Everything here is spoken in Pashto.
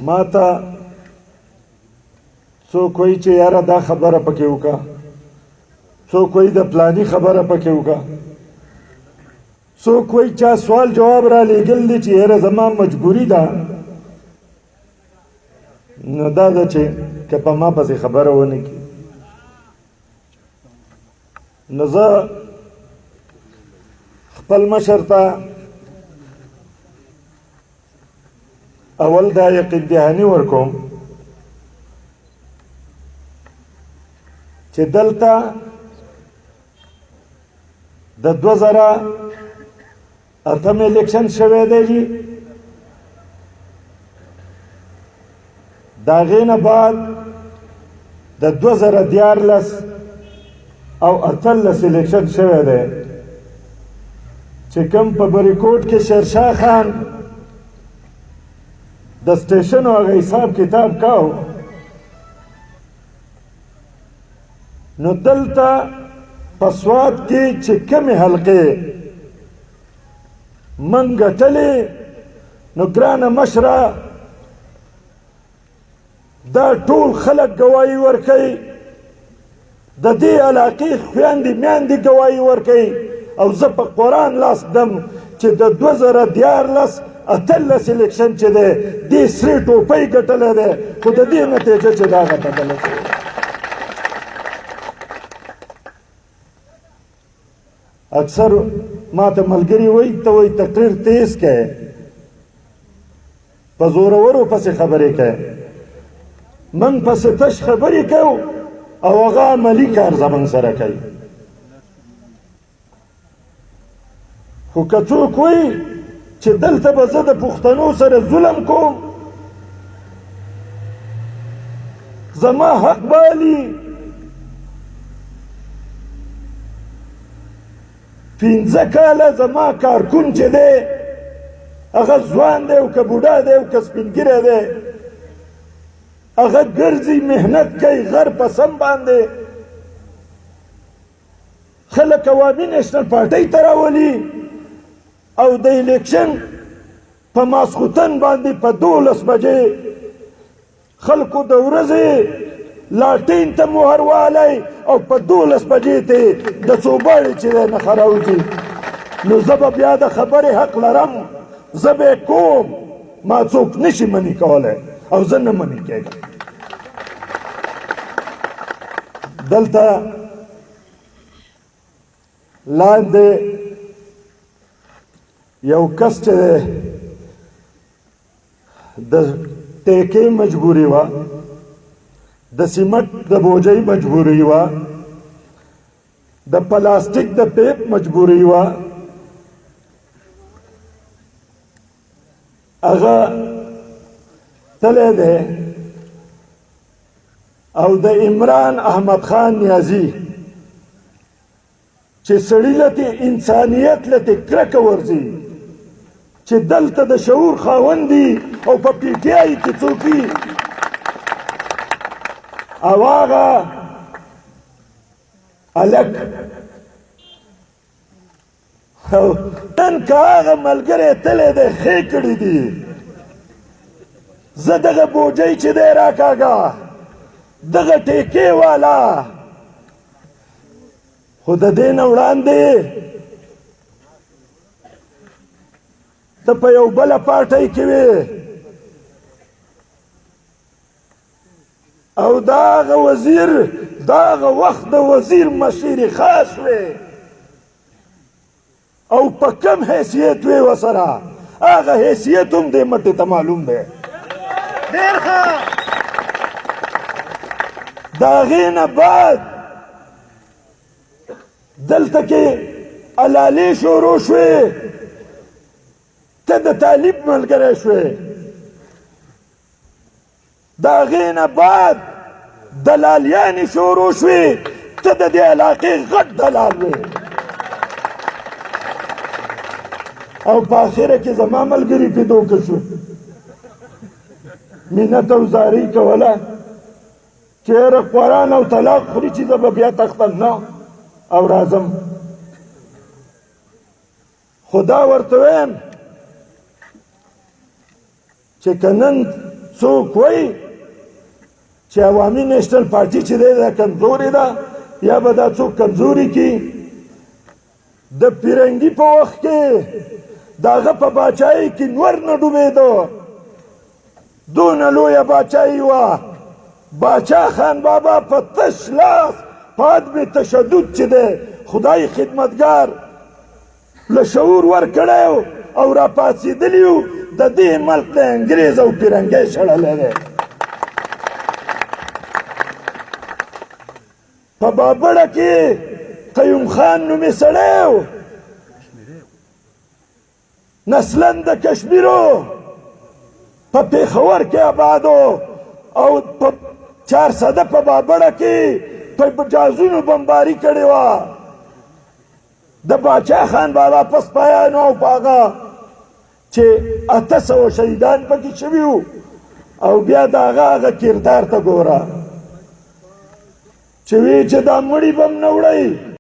ما ته څوک وایي چې یاره دا خبره پکې وکړه، څوک وایي د پلاني خبره پکې وکړه، څوک وایي چا سوال جواب را لېږل دی چې یاره زما مجبوري ده. نو دا ده چې که په ما پسې خبره ونه کړي نو زه خپل مشر ته اول دا یقین دهاني ورکوم چې دلته د 2008 الیکشن شوی دی، د هغې نه بعد د 2014 او 18 الیکشن شوی دی چې کوم په بریکوټ کې شیرشاه خان د سټیشن او هغه حساب کتاب کاو. نو دلته په سوات کې چې کمې حلقې من ګټلې نو ګرانه مشره دا ټول خلک ګواهي ورکوي، د دې علاقې خویندې میندې ګواهي ورکوي او زه په قرآن لاس دم چې د 2014-18 الیکشن چې دی دې سرې ټوپۍ ګټلی دی، خو د دې نتیجه چې دا غټدله شوې. اکثر ما ته ملګري وایي ته وایي تقریر تیز کوې، په زورورو پسې خبرې کوې، من پسې تش خبرې کوو او هغه عملي کار زموږ سره کوي. خو که څوک وایي چې دلته به زه د پښتنو سره ظلم کوم، زما حق بالي 15 کاله زما کارکون چې دی هغه ځوان دی او که بوډا دی او که سپین ږیری دی، هغه ګرځي محنت کوي غر په سم باندې، خلک عوامي نیشنل پارټۍ ته راولي او د الیکشن په ماسخوتن باندې په 12 بجې خلکو د ورځې لاټین ته مهر والی او په 12 بجې ته د څوباړې چې دی نښه راوځي. نو زه به بیا د خبرې حق لرم، زه به یې کوم، ما څوک نشي منې کولی او زه نه منې کېږم. دلته لاندې یو کس چې د ټیکې مجبوري وه، د سیمټ د بوجۍ مجبوري وه، د پلاستیک د پیپ مجبوري وه، هغه تللی دی او د عمران احمد خان نیازي چې سړي لته انسانیت لته کرکه ورځي چې دلته د شعور خاوند دي او په پی ټی آی کې څوک دي او هغه هلک نن که هغه ملګری تللی دی ښې کړي دي، زه دغه بوجۍ چې دی راکاږه دغه ټیکې والا، خو د دې نه وړاندې ته په یو بله پارټۍ کې وې او دا هغه وزیر دا هغه وخت د وزیر مشیر خاص وې او په کم حیثیت وې ورسره، هغه حیثیت هم دې مټې ته معلوم دی. ډېر ښه. د هغې نه بعد دلته کې علالې شروع شوې، ته د طالب ملګری شوې، د هغې نه بعد دلالیانې شروع شوې، ته د دې علاقې غټ دلال وې او په آخره کې زما ملګري پې دوکه شو، مینت او زارۍ کوله چې یاره قرآن او طلاق خوري چې زه به بیا تختم نه او راځم. خدا ورته ویم چې که نن څوک وایي چې عوامي نیشنل پارټي چې دی دا کمزورې ده یا به دا څوک کمزوري کي. د پیرنګي په وخت کې د هغه په باچایۍ کې نور نه ډوبېده، دونه لویه باچایي وه. باچا خان بابا په تش لاس په عدم تشدد چې دی خدای خدمتګار له شعور ورکړی او راپاڅېدلي وو د دې ملک د انګریز او پیرنګۍ شړلی دی. په بابړه کې قیوم خان نومې سړی و، نسلا د کشمیرو په پېښور کې آباد او په 400 په بابړه کې په جازونو بمباري کړې وه. د باچا خان بابا په سپایانو او په هغه چې 800 شهیدان پکې شوي وو او بیا د هغه کردار ته ګوره چې وی چې دا مړي به م نه وړئ